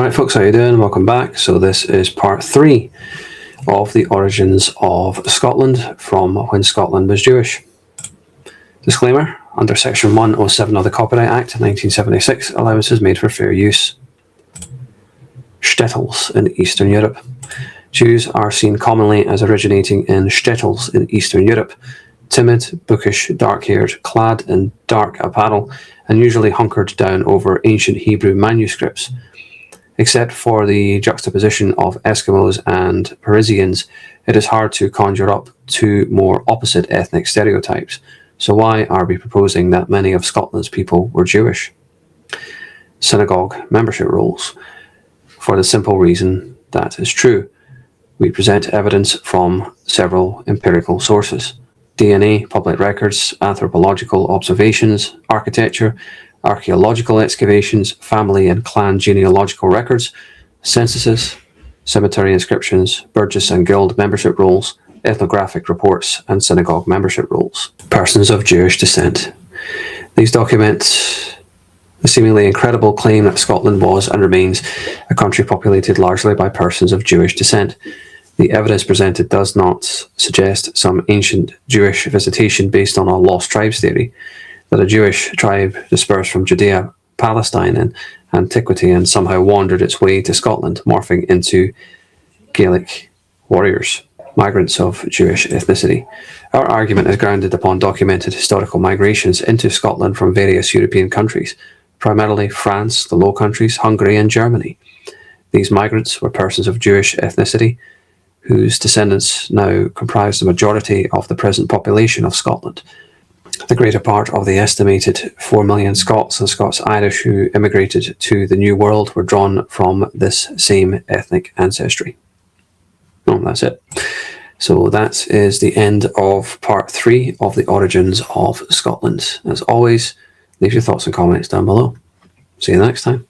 Alright folks, how you doing? Welcome back. So this is part 3 of the origins of Scotland from when Scotland was Jewish. Disclaimer, under section 107 of the Copyright Act 1976, allowances made for fair use. Shtetls in Eastern Europe. Jews are seen commonly as originating in shtetls in Eastern Europe, timid, bookish, dark-haired, clad in dark apparel, and usually hunkered down over ancient Hebrew manuscripts. Except for the juxtaposition of Eskimos and Parisians, it is hard to conjure up two more opposite ethnic stereotypes. So why are we proposing that many of Scotland's people were Jewish? Synagogue membership rolls. For the simple reason that is true. We present evidence from several empirical sources. DNA, public records, anthropological observations, architecture, archaeological excavations, family and clan genealogical records, censuses, cemetery inscriptions, Burgess and Guild membership rolls, ethnographic reports, and synagogue membership rolls. Persons of Jewish descent. These document the seemingly incredible claim that Scotland was and remains a country populated largely by persons of Jewish descent. The evidence presented does not suggest some ancient Jewish visitation based on a lost tribes theory, that a Jewish tribe dispersed from Judea, Palestine, and antiquity and somehow wandered its way to Scotland, morphing into Gaelic warriors, migrants of Jewish ethnicity. Our argument is grounded upon documented historical migrations into Scotland from various European countries, primarily France, the Low Countries, Hungary, and Germany. These migrants were persons of Jewish ethnicity, whose descendants now comprise the majority of the present population of Scotland. The greater part of the estimated 4 million Scots and Scots-Irish who immigrated to the New World were drawn from this same ethnic ancestry. Oh, that's it. So that is the end of part 3 of the origins of Scotland. As always, leave your thoughts and comments down below. See you next time.